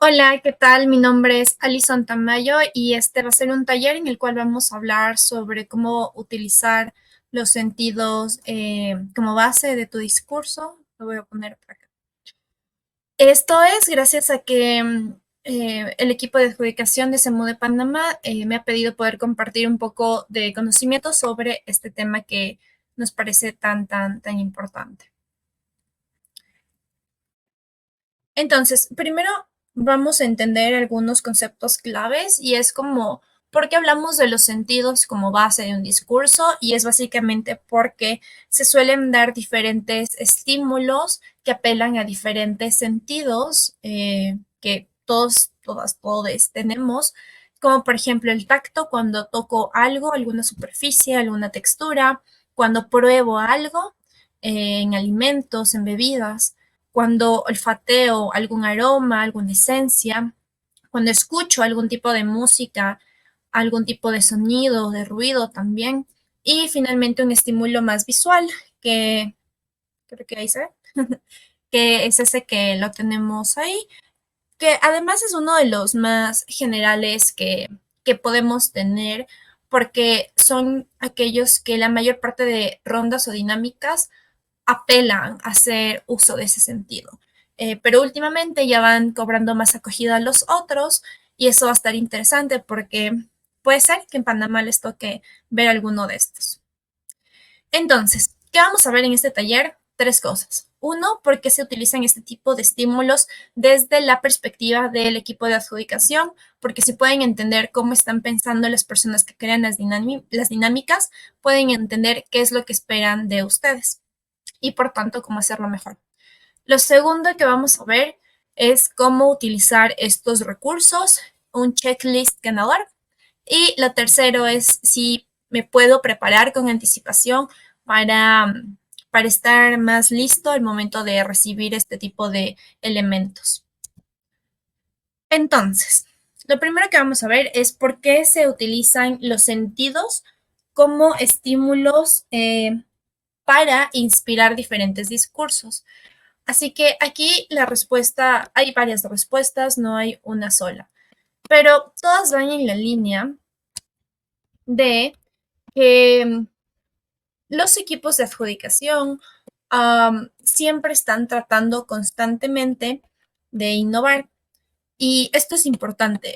Hola, ¿qué tal? Mi nombre es Alison Tamayo y este va a ser un taller en el cual vamos a hablar sobre cómo utilizar los sentidos como base de tu discurso. Lo voy a poner por acá. Esto es gracias a que el equipo de adjudicación de SEMU de Panamá me ha pedido poder compartir un poco de conocimiento sobre este tema que nos parece tan importante. Entonces, primero vamos a entender algunos conceptos claves y es como, ¿por qué hablamos de los sentidos como base de un discurso? Y es básicamente porque se suelen dar diferentes estímulos que apelan a diferentes sentidos que todos tenemos, como por ejemplo el tacto cuando toco algo, alguna superficie, alguna textura, cuando pruebo algo en alimentos, en bebidas, cuando olfateo algún aroma, alguna esencia, cuando escucho algún tipo de música, algún tipo de sonido, de ruido también. Y finalmente un estímulo más visual, que creo que ahí se ve, que es ese que lo tenemos ahí, que además es uno de los más generales que podemos tener, porque son aquellos que la mayor parte de rondas o dinámicas apelan a hacer uso de ese sentido. Pero últimamente ya van cobrando más acogida a los otros y eso va a estar interesante porque puede ser que en Panamá les toque ver alguno de estos. Entonces, ¿qué vamos a ver en este taller? Tres cosas. Uno, por qué se utilizan este tipo de estímulos desde la perspectiva del equipo de adjudicación, porque si pueden entender cómo están pensando las personas que crean las dinámicas, pueden entender qué es lo que esperan de ustedes y por tanto cómo hacerlo mejor. Lo segundo que vamos a ver es cómo utilizar estos recursos, un checklist ganador. Y lo tercero es si me puedo preparar con anticipación para, para estar más listo al momento de recibir este tipo de elementos. Entonces, lo primero que vamos a ver es por qué se utilizan los sentidos como estímulos para inspirar diferentes discursos. Así que aquí la respuesta, hay varias respuestas, no hay una sola, pero todas van en la línea de que los equipos de adjudicación siempre están tratando constantemente de innovar. Y esto es importante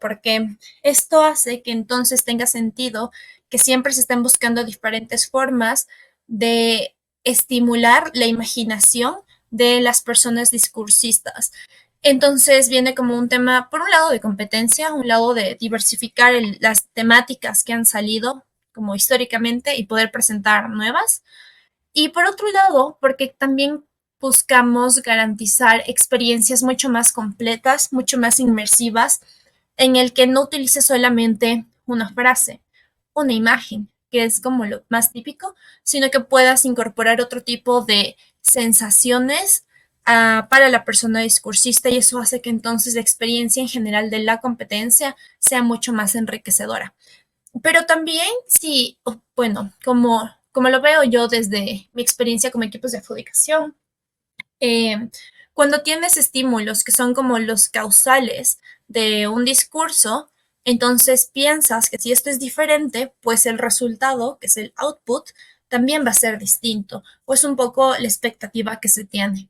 porque esto hace que entonces tenga sentido que siempre se estén buscando diferentes formas de estimular la imaginación de las personas discursistas. Entonces viene como un tema, por un lado, de competencia, un lado de diversificar las temáticas que han salido como históricamente y poder presentar nuevas. Y por otro lado, porque también buscamos garantizar experiencias mucho más completas, mucho más inmersivas, en el que no utilice solamente una frase, una imagen, que es como lo más típico, sino que puedas incorporar otro tipo de sensaciones para la persona discursista y eso hace que entonces la experiencia en general de la competencia sea mucho más enriquecedora. Pero también, sí, bueno, como lo veo yo desde mi experiencia como equipos de adjudicación, eh, cuando tienes estímulos que son como los causales de un discurso, entonces piensas que si esto es diferente, pues el resultado, que es el output, también va a ser distinto, o es un poco la expectativa que se tiene.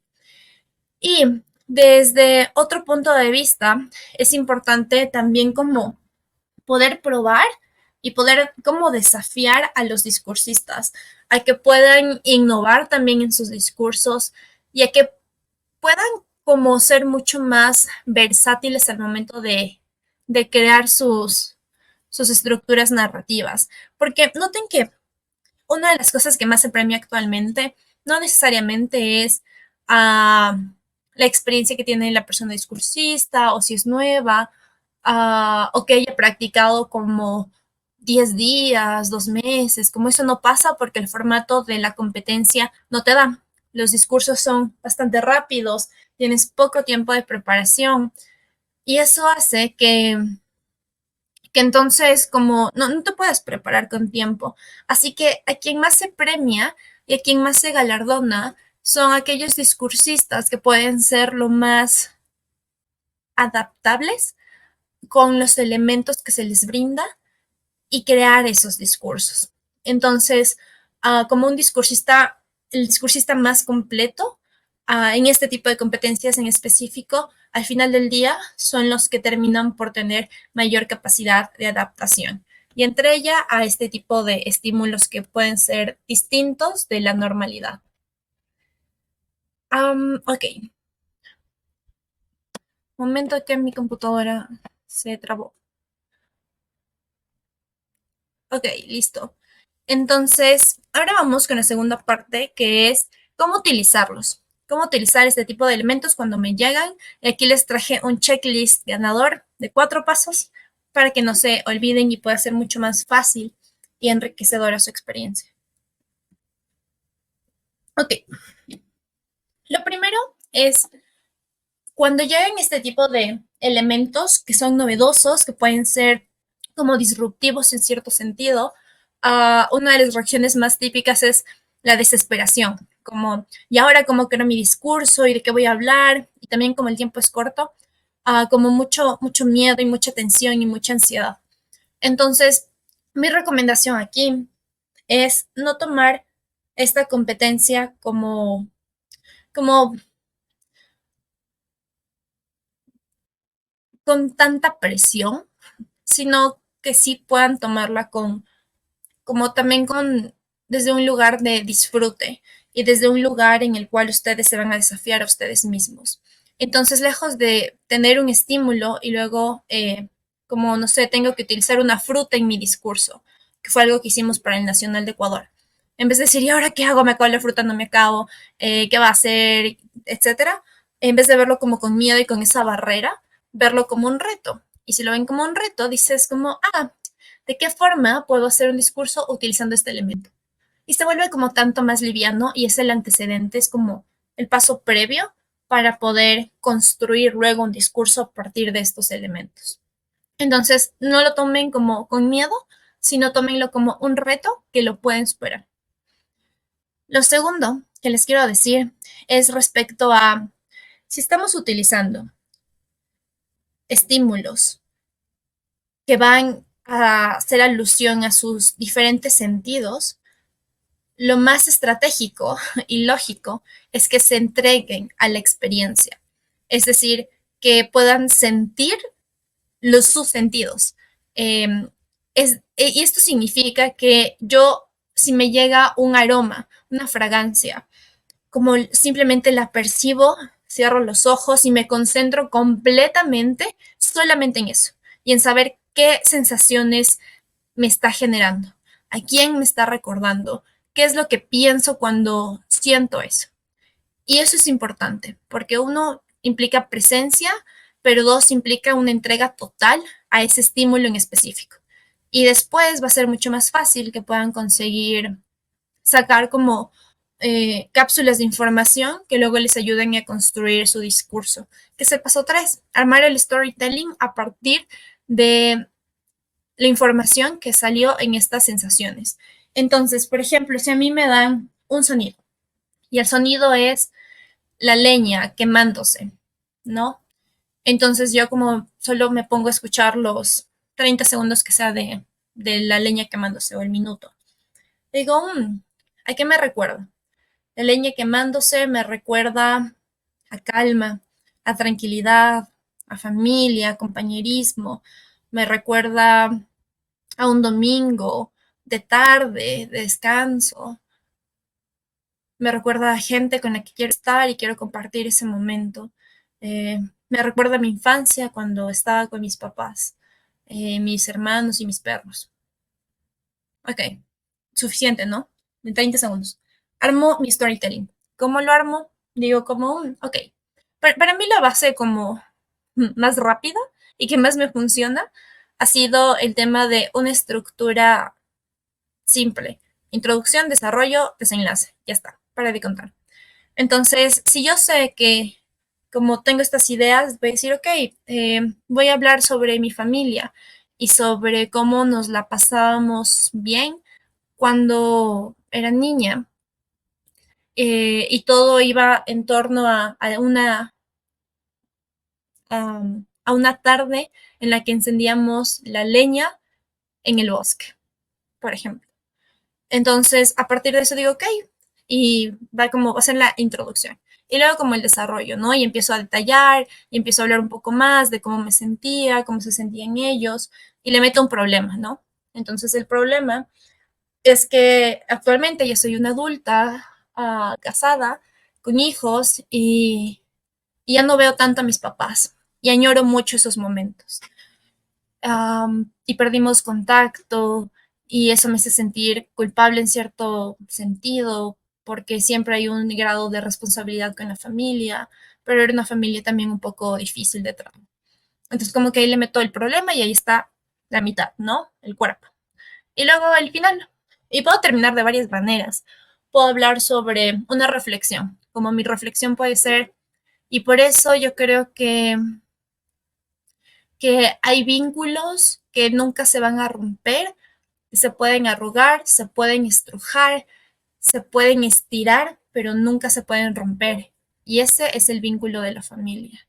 Y desde otro punto de vista, es importante también como poder probar y poder como desafiar a los discursistas, a que puedan innovar también en sus discursos y a que puedan como ser mucho más versátiles al momento de crear sus estructuras narrativas. Porque noten que una de las cosas que más se premia actualmente no necesariamente es la experiencia que tiene la persona discursista o si es nueva o que haya practicado como 10 días, 2 meses, como eso no pasa porque el formato de la competencia no te da. Los discursos son bastante rápidos, tienes poco tiempo de preparación y eso hace que entonces como no te puedes preparar con tiempo. Así que a quien más se premia y a quien más se galardona son aquellos discursistas que pueden ser lo más adaptables con los elementos que se les brinda y crear esos discursos. Entonces, como un discursista, el discursista más completo en este tipo de competencias en específico, al final del día son los que terminan por tener mayor capacidad de adaptación. Y entre ella a este tipo de estímulos que pueden ser distintos de la normalidad. Ok, momento que mi computadora se trabó. Ok, listo. Entonces, ahora vamos con la segunda parte, que es cómo utilizarlos. Cómo utilizar este tipo de elementos cuando me llegan. Y aquí les traje un checklist ganador de 4 pasos para que no se olviden y pueda ser mucho más fácil y enriquecedora su experiencia. Ok, lo primero es cuando llegan este tipo de elementos que son novedosos, que pueden ser como disruptivos en cierto sentido, una de las reacciones más típicas es la desesperación, como, ¿y ahora cómo creo mi discurso y de qué voy a hablar? Y también como el tiempo es corto, como mucho miedo y mucha tensión y mucha ansiedad. Entonces, mi recomendación aquí es no tomar esta competencia como con tanta presión, sino que sí puedan tomarla como también desde un lugar de disfrute y desde un lugar en el cual ustedes se van a desafiar a ustedes mismos. Entonces, lejos de tener un estímulo y luego, como no sé, tengo que utilizar una fruta en mi discurso, que fue algo que hicimos para el Nacional de Ecuador. En vez de decir, ¿y ahora qué hago? Me acabo la fruta, no me acabo, ¿qué va a hacer? Etcétera. En vez de verlo como con miedo y con esa barrera, verlo como un reto. Y si lo ven como un reto, dices como, ¿de qué forma puedo hacer un discurso utilizando este elemento? Y se vuelve como tanto más liviano y es el antecedente, es como el paso previo para poder construir luego un discurso a partir de estos elementos. Entonces, no lo tomen como con miedo, sino tómenlo como un reto que lo pueden superar. Lo segundo que les quiero decir es respecto a si estamos utilizando estímulos que van a hacer alusión a sus diferentes sentidos, lo más estratégico y lógico es que se entreguen a la experiencia, es decir, que puedan sentir sus sentidos. Eh, y esto significa que yo, si me llega un aroma, una fragancia, como simplemente la percibo, cierro los ojos y me concentro completamente solamente en eso y en saber qué sensaciones me está generando, a quién me está recordando, qué es lo que pienso cuando siento eso. Y eso es importante, porque uno implica presencia, pero dos implica una entrega total a ese estímulo en específico. Y después va a ser mucho más fácil que puedan conseguir sacar como cápsulas de información que luego les ayuden a construir su discurso. Que es el paso 3, armar el storytelling a partir de la información que salió en estas sensaciones. Entonces, por ejemplo, si a mí me dan un sonido y el sonido es la leña quemándose, ¿no? Entonces yo como solo me pongo a escuchar los 30 segundos que sea de la leña quemándose o el minuto. Digo, ¿a qué me recuerda? La leña quemándose me recuerda a calma, a tranquilidad, a familia, a compañerismo. Me recuerda a un domingo de tarde, de descanso. Me recuerda a gente con la que quiero estar y quiero compartir ese momento. Eh, Me recuerda a mi infancia cuando estaba con mis papás, mis hermanos y mis perros. Ok, suficiente, ¿no? En 30 segundos. Armo mi storytelling. ¿Cómo lo armo? Digo, como un, ok. Para mí la base como más rápida y que más me funciona ha sido el tema de una estructura simple. Introducción, desarrollo, desenlace. Ya está, para de contar. Entonces, si yo sé que como tengo estas ideas, voy a decir, ok, voy a hablar sobre mi familia y sobre cómo nos la pasábamos bien cuando era niña, y todo iba en torno a a una tarde en la que encendíamos la leña en el bosque, por ejemplo. Entonces, a partir de eso digo, ok, y va como, va a ser la introducción. Y luego como el desarrollo, ¿no? Y empiezo a detallar, y empiezo a hablar un poco más de cómo me sentía, cómo se sentían ellos, y le meto un problema, ¿no? Entonces, el problema es que actualmente ya soy una adulta, casada, con hijos, y ya no veo tanto a mis papás, y añoro mucho esos momentos. Y perdimos contacto y eso me hace sentir culpable en cierto sentido, porque siempre hay un grado de responsabilidad con la familia, pero era una familia también un poco difícil de tratar. Entonces como que ahí le meto el problema y ahí está la mitad, ¿no? El cuerpo. Y luego el final. Y puedo terminar de varias maneras. Puedo hablar sobre una reflexión, como mi reflexión puede ser, y por eso yo creo que hay vínculos que nunca se van a romper, se pueden arrugar, se pueden estrujar, se pueden estirar, pero nunca se pueden romper. Y ese es el vínculo de la familia.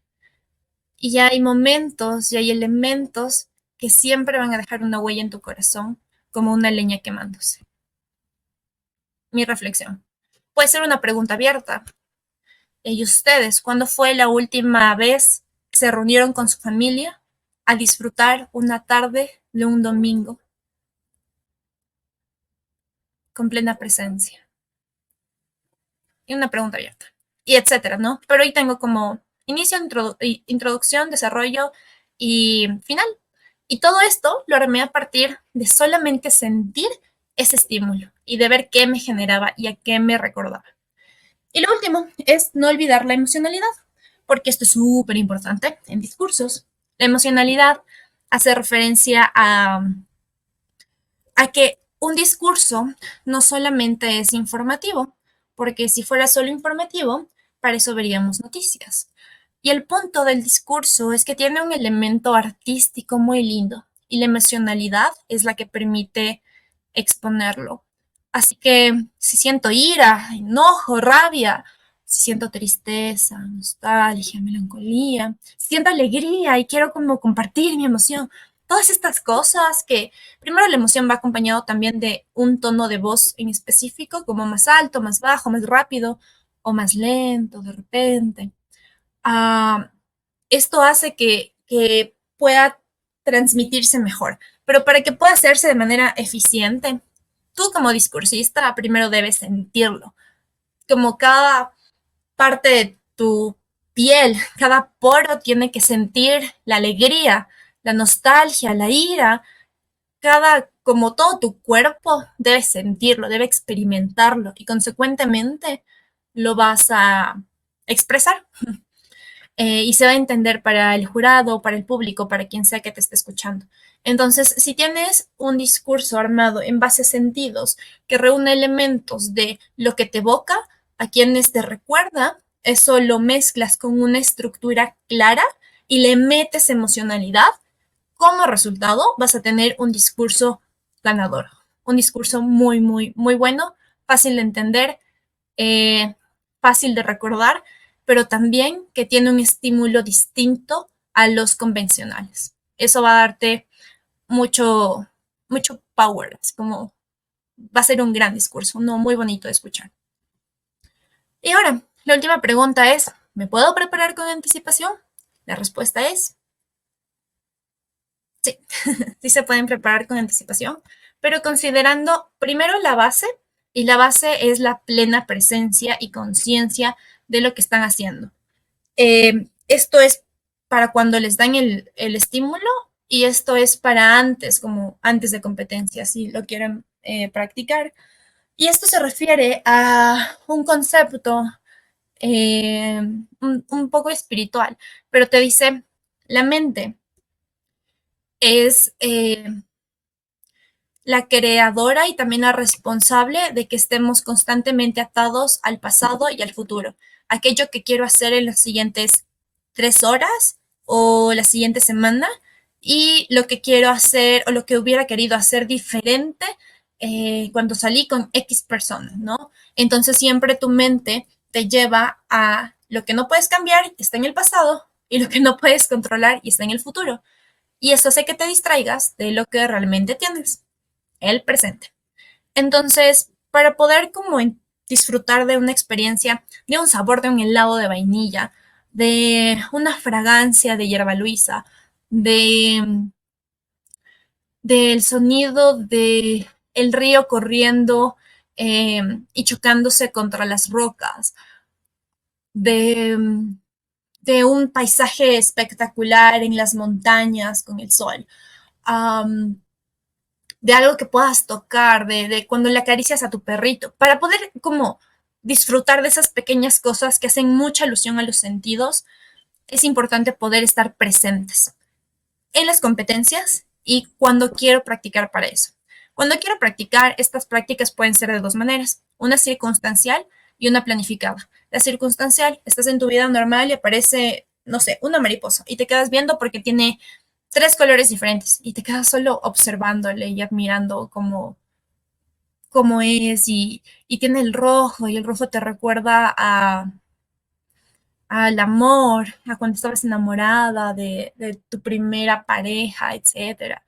Y hay momentos y hay elementos que siempre van a dejar una huella en tu corazón, como una leña quemándose. Mi reflexión. Puede ser una pregunta abierta. ¿Y ustedes, cuándo fue la última vez que se reunieron con su familia a disfrutar una tarde de un domingo con plena presencia? Y una pregunta abierta, y etcétera, ¿no? Pero hoy tengo como inicio, introducción, desarrollo y final. Y todo esto lo armé a partir de solamente sentir ese estímulo y de ver qué me generaba y a qué me recordaba. Y lo último es no olvidar la emocionalidad, porque esto es súper importante en discursos. La emocionalidad hace referencia a que un discurso no solamente es informativo, porque si fuera solo informativo, para eso veríamos noticias. Y el punto del discurso es que tiene un elemento artístico muy lindo y la emocionalidad es la que permite exponerlo. Así que si siento ira, enojo, rabia, si siento tristeza, nostalgia, melancolía, si siento alegría y quiero como compartir mi emoción, todas estas cosas que primero la emoción va acompañado también de un tono de voz en específico, como más alto, más bajo, más rápido o más lento de repente. Ah, esto hace que pueda transmitirse mejor, pero para que pueda hacerse de manera eficiente, tú como discursista primero debes sentirlo, como cada parte de tu piel, cada poro tiene que sentir la alegría, la nostalgia, la ira, como todo tu cuerpo debe sentirlo, debe experimentarlo y consecuentemente lo vas a expresar, y se va a entender para el jurado, para el público, para quien sea que te esté escuchando. Entonces, si tienes un discurso armado en base a sentidos que reúne elementos de lo que te evoca, a quienes te recuerda, eso lo mezclas con una estructura clara y le metes emocionalidad, como resultado vas a tener un discurso ganador, un discurso muy, muy, muy bueno, fácil de entender, eh, fácil de recordar, pero también que tiene un estímulo distinto a los convencionales. Eso va a darte mucho, mucho power, es como va a ser un gran discurso, uno muy bonito de escuchar. Y ahora, la última pregunta es, ¿me puedo preparar con anticipación? La respuesta es sí, sí se pueden preparar con anticipación, pero considerando primero la base, y la base es la plena presencia y conciencia de lo que están haciendo. Esto es para cuando les dan el estímulo y esto es para antes, como antes de competencia, si lo quieren practicar. Y esto se refiere a un concepto un poco espiritual, pero te dice, la mente es la creadora y también la responsable de que estemos constantemente atados al pasado y al futuro. Aquello que quiero hacer en las siguientes 3 horas o la siguiente semana y lo que quiero hacer o lo que hubiera querido hacer diferente cuando salí con X personas, ¿no? Entonces siempre tu mente te lleva a lo que no puedes cambiar, que está en el pasado, y lo que no puedes controlar y está en el futuro. Y eso hace que te distraigas de lo que realmente tienes, el presente. Entonces, para poder como disfrutar de una experiencia, de un sabor de un helado de vainilla, de una fragancia de hierba luisa, de del sonido de el río corriendo eh, y chocándose contra las rocas, de, de un paisaje espectacular en las montañas con el sol, um, de algo que puedas tocar, de cuando le acaricias a tu perrito, para poder como disfrutar de esas pequeñas cosas que hacen mucha alusión a los sentidos, es importante poder estar presentes en las competencias y cuando quiero practicar para eso. Cuando quiero practicar, estas prácticas pueden ser de dos maneras, una circunstancial y una planificada. La circunstancial, estás en tu vida normal y aparece, no sé, una mariposa y te quedas viendo porque tiene tres colores diferentes y te quedas solo observándole y admirando cómo es y tiene el rojo y el rojo te recuerda al amor, a cuando estabas enamorada de tu primera pareja, etcétera.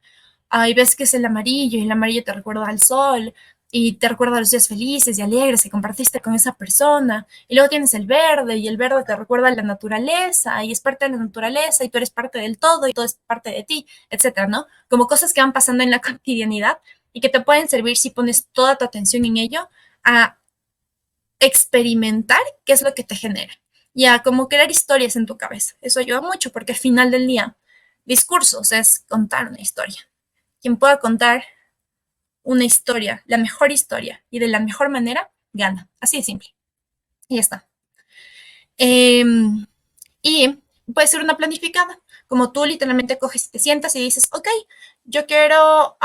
Ahí ves que es el amarillo y el amarillo te recuerda al sol y te recuerda a los días felices y alegres que compartiste con esa persona. Y luego tienes el verde y el verde te recuerda a la naturaleza y es parte de la naturaleza y tú eres parte del todo y todo es parte de ti, etcétera, ¿no? Como cosas que van pasando en la cotidianidad y que te pueden servir si pones toda tu atención en ello a experimentar qué es lo que te genera y a como crear historias en tu cabeza. Eso ayuda mucho porque al final del día, discursos es contar una historia. Quien pueda contar una historia, la mejor historia y de la mejor manera, gana. Así de simple. Y ya está. Y puede ser una planificada, como tú literalmente coges y te sientas y dices, ok, yo quiero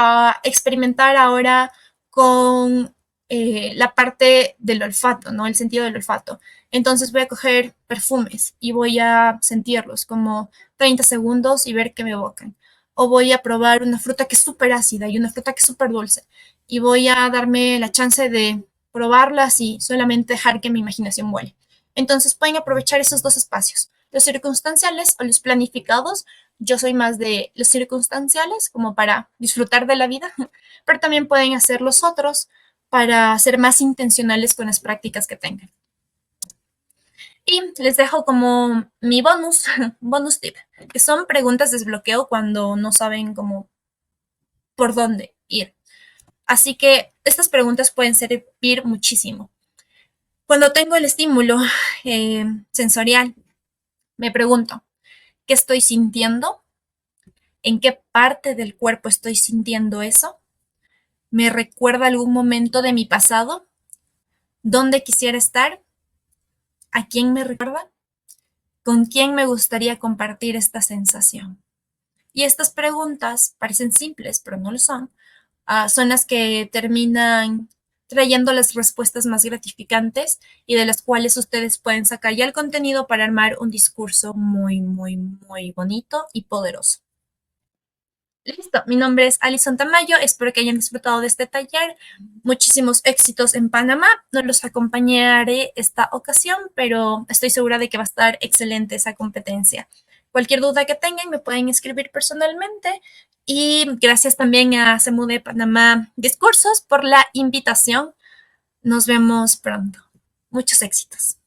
experimentar ahora con la parte del olfato, ¿no? El sentido del olfato. Entonces voy a coger perfumes y voy a sentirlos como 30 segundos y ver qué me evocan. O voy a probar una fruta que es súper ácida y una fruta que es súper dulce. Y voy a darme la chance de probarlas y solamente dejar que mi imaginación vuele. Entonces pueden aprovechar esos dos espacios, los circunstanciales o los planificados. Yo soy más de los circunstanciales, como para disfrutar de la vida, pero también pueden hacer los otros para ser más intencionales con las prácticas que tengan. Y les dejo como mi bonus, bonus tip, que son preguntas de desbloqueo cuando no saben cómo por dónde ir. Así que estas preguntas pueden servir muchísimo. Cuando tengo el estímulo sensorial, me pregunto, ¿qué estoy sintiendo? ¿En qué parte del cuerpo estoy sintiendo eso? ¿Me recuerda algún momento de mi pasado? ¿Dónde quisiera estar? ¿A quién me recuerda? ¿Con quién me gustaría compartir esta sensación? Y estas preguntas parecen simples, pero no lo son. Son las que terminan trayendo las respuestas más gratificantes y de las cuales ustedes pueden sacar ya el contenido para armar un discurso muy, muy, muy bonito y poderoso. Listo, mi nombre es Alison Tamayo, espero que hayan disfrutado de este taller. Muchísimos éxitos en Panamá, no los acompañaré esta ocasión, pero estoy segura de que va a estar excelente esa competencia. Cualquier duda que tengan me pueden escribir personalmente y gracias también a CEMUDE Panamá Discursos por la invitación. Nos vemos pronto. Muchos éxitos.